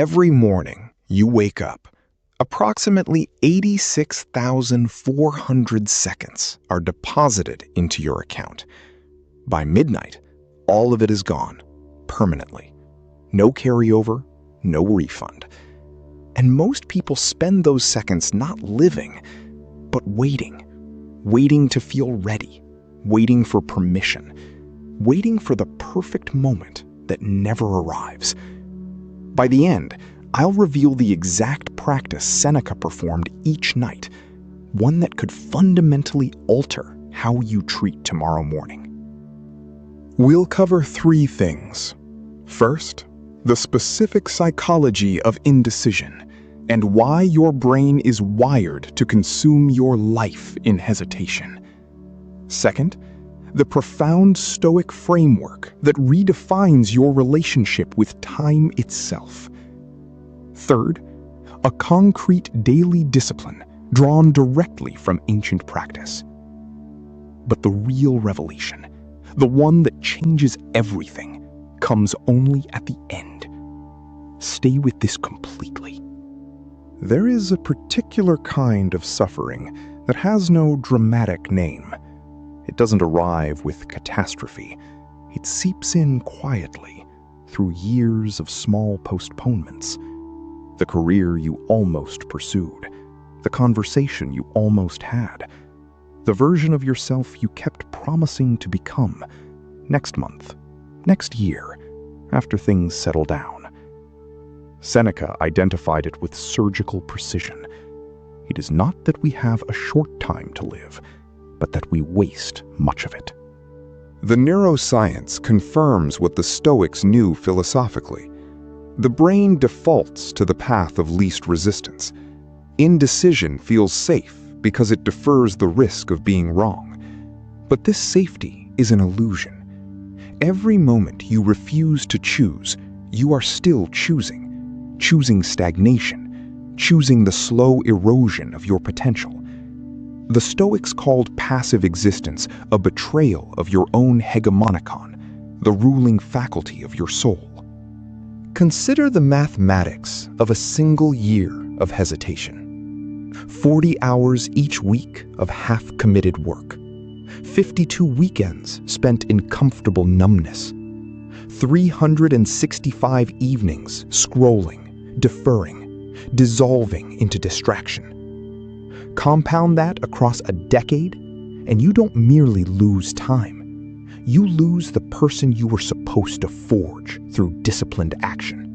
Every morning you wake up, approximately 86,400 seconds are deposited into your account. By midnight, all of it is gone, permanently. No carryover, no refund. And most people spend those seconds not living, but waiting to feel ready, waiting for permission, waiting for the perfect moment that never arrives. By the end, I'll reveal the exact practice Seneca performed each night, one that could fundamentally alter how you treat tomorrow morning. We'll cover 3 things. First, the specific psychology of indecision and why your brain is wired to consume your life in hesitation. Second, the profound Stoic framework that redefines your relationship with time itself. Third, a concrete daily discipline drawn directly from ancient practice. But the real revelation, the one that changes everything, comes only at the end. Stay with this completely. There is a particular kind of suffering that has no dramatic name. It doesn't arrive with catastrophe. It seeps in quietly through years of small postponements. The career you almost pursued, the conversation you almost had, the version of yourself you kept promising to become next month, next year, after things settle down. Seneca identified it with surgical precision. It is not that we have a short time to live, but that we waste much of it. The neuroscience confirms what the Stoics knew philosophically. The brain defaults to the path of least resistance. Indecision feels safe because it defers the risk of being wrong. But this safety is an illusion. Every moment you refuse to choose, you are still choosing stagnation, choosing the slow erosion of your potential. The Stoics called passive existence a betrayal of your own hegemonicon, the ruling faculty of your soul. Consider the mathematics of a single year of hesitation. 40 hours each week of half-committed work. 52 weekends spent in comfortable numbness. 365 evenings scrolling, deferring, dissolving into distraction. Compound that across a decade, and you don't merely lose time. You lose the person you were supposed to forge through disciplined action.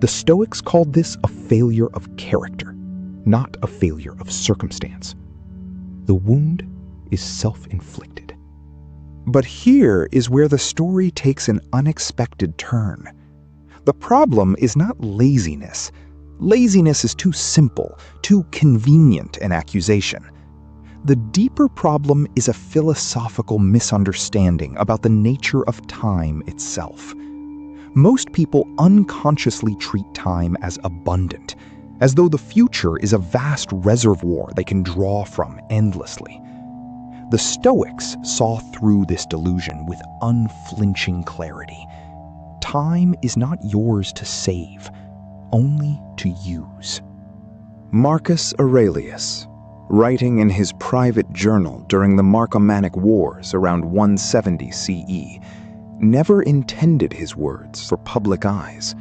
The Stoics called this a failure of character, not a failure of circumstance. The wound is self-inflicted. But here is where the story takes an unexpected turn. The problem is not laziness. Laziness is too simple, too convenient an accusation. The deeper problem is a philosophical misunderstanding about the nature of time itself. Most people unconsciously treat time as abundant, as though the future is a vast reservoir they can draw from endlessly. The Stoics saw through this delusion with unflinching clarity. Time is not yours to save, only to use. Marcus Aurelius, writing in his private journal during the Marcomannic Wars around 170 CE, never intended his words for public eyes.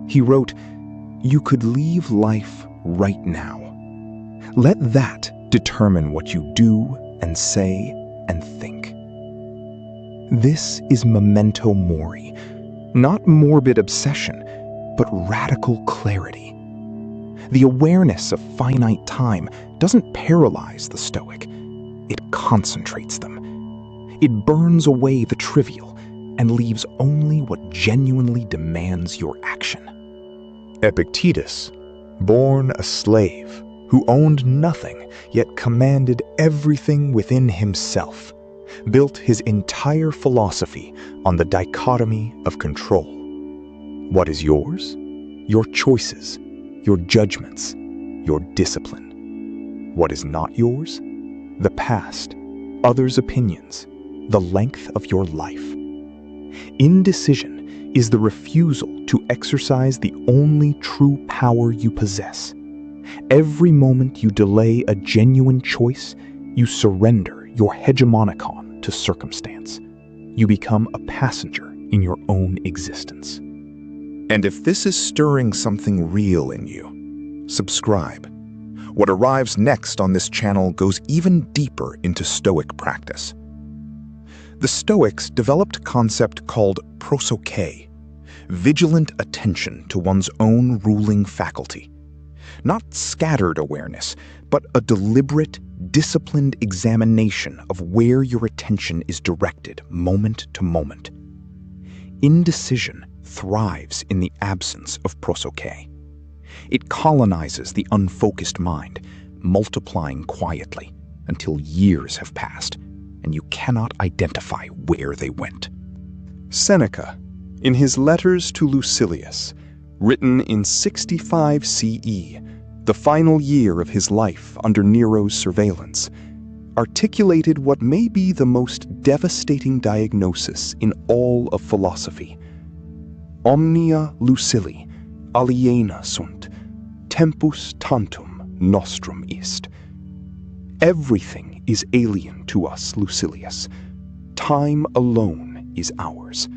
He wrote, "You could leave life right now. Let that determine what you do and say and think." This is memento mori, not morbid obsession, but radical clarity. The awareness of finite time doesn't paralyze the Stoic. It concentrates them. It burns away the trivial and leaves only what genuinely demands your action. Epictetus, born a slave, who owned nothing yet commanded everything within himself, built his entire philosophy on the dichotomy of control. What is yours? Your choices, your judgments, your discipline. What is not yours? The past, others' opinions, the length of your life. Indecision is the refusal to exercise the only true power you possess. Every moment you delay a genuine choice, you surrender your hegemonicon to circumstance. You become a passenger in your own existence. And if this is stirring something real in you, subscribe. What arrives next on this channel goes even deeper into Stoic practice. The Stoics developed a concept called prosoche, vigilant attention to one's own ruling faculty. Not scattered awareness, but a deliberate, disciplined examination of where your attention is directed moment to moment. Indecision thrives in the absence of prosoche. It colonizes the unfocused mind, multiplying quietly until years have passed and you cannot identify where they went. Seneca, in his Letters to Lucilius, written in 65 CE, the final year of his life under Nero's surveillance, articulated what may be the most devastating diagnosis in all of philosophy. Omnia Lucili aliena sunt, tempus tantum nostrum est. Everything is alien to us, Lucilius. Time alone is ours.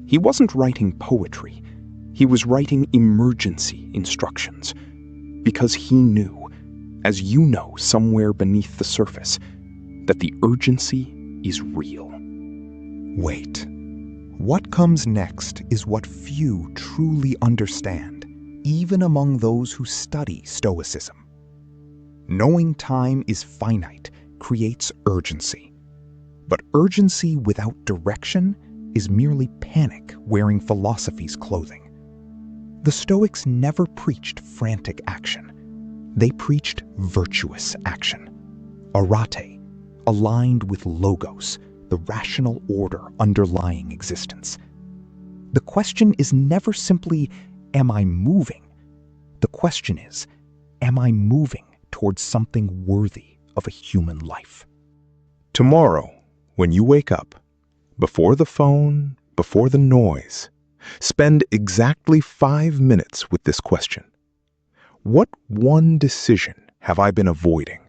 He wasn't writing poetry. He was writing emergency instructions. Because he knew, as you know somewhere beneath the surface, that the urgency is real. Wait. What comes next is what few truly understand, even among those who study Stoicism. Knowing time is finite creates urgency. But urgency without direction is merely panic wearing philosophy's clothing. The Stoics never preached frantic action. They preached virtuous action. Arate, aligned with logos, the rational order underlying existence. The question is never simply, am I moving? The question is, am I moving towards something worthy of a human life? Tomorrow, when you wake up, before the phone, before the noise, spend exactly 5 minutes with this question. What one decision have I been avoiding?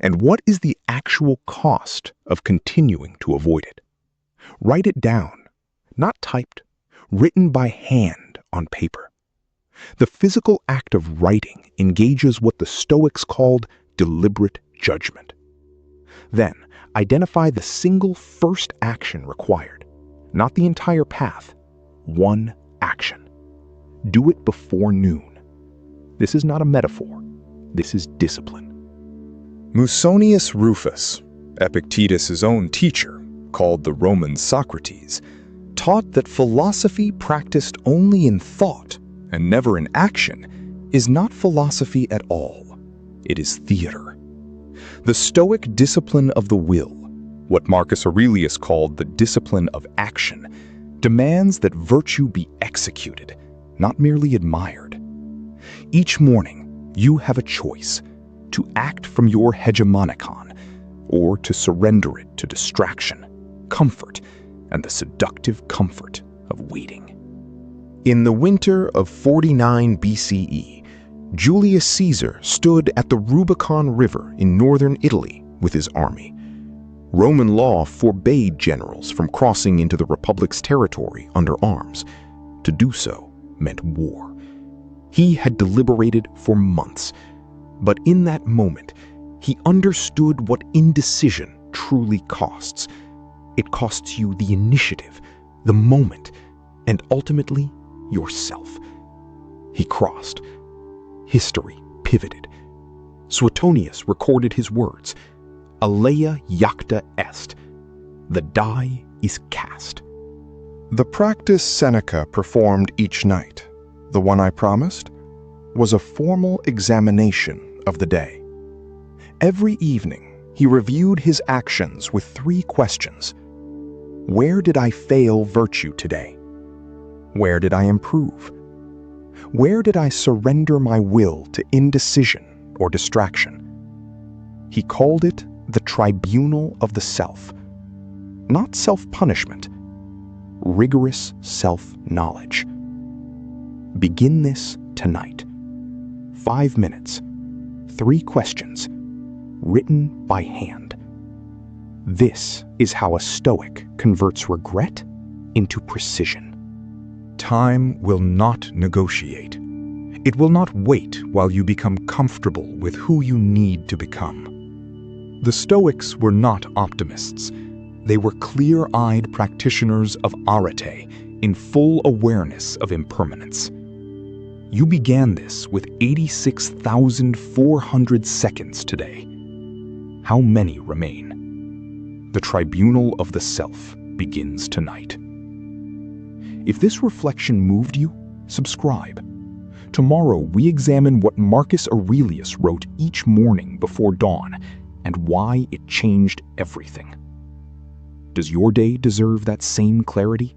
And what is the actual cost of continuing to avoid it? Write it down, not typed, written by hand on paper. The physical act of writing engages what the Stoics called deliberate judgment. Then, identify the single first action required, not the entire path, one action. Do it before noon. This is not a metaphor. This is discipline. Musonius Rufus, Epictetus' own teacher, called the Roman Socrates, taught that philosophy practiced only in thought and never in action is not philosophy at all. It is theater. The Stoic discipline of the will, what Marcus Aurelius called the discipline of action, demands that virtue be executed, not merely admired. Each morning, you have a choice: to act from your hegemonicon, or to surrender it to distraction, comfort, and the seductive comfort of waiting. In the winter of 49 BCE, Julius Caesar stood at the Rubicon River in northern Italy with his army. Roman law forbade generals from crossing into the Republic's territory under arms. To do so meant war. He had deliberated for months, but in that moment, he understood what indecision truly costs. It costs you the initiative, the moment, and ultimately yourself. He crossed. History pivoted. Suetonius recorded his words, "Alea iacta est." The die is cast. The practice Seneca performed each night, the one I promised, was a formal examination of the day. Every evening, he reviewed his actions with 3 questions. Where did I fail virtue today? Where did I improve? Where did I surrender my will to indecision or distraction? He called it the tribunal of the self. Not self-punishment, rigorous self-knowledge. Begin this tonight. 5 minutes, 3 questions, written by hand. This is how a Stoic converts regret into precision. Time will not negotiate. It will not wait while you become comfortable with who you need to become. The Stoics were not optimists. They were clear-eyed practitioners of arete, in full awareness of impermanence. You began this with 86,400 seconds today. How many remain? The tribunal of the self begins tonight. If this reflection moved you, subscribe. Tomorrow we examine what Marcus Aurelius wrote each morning before dawn and why it changed everything. Does your day deserve that same clarity?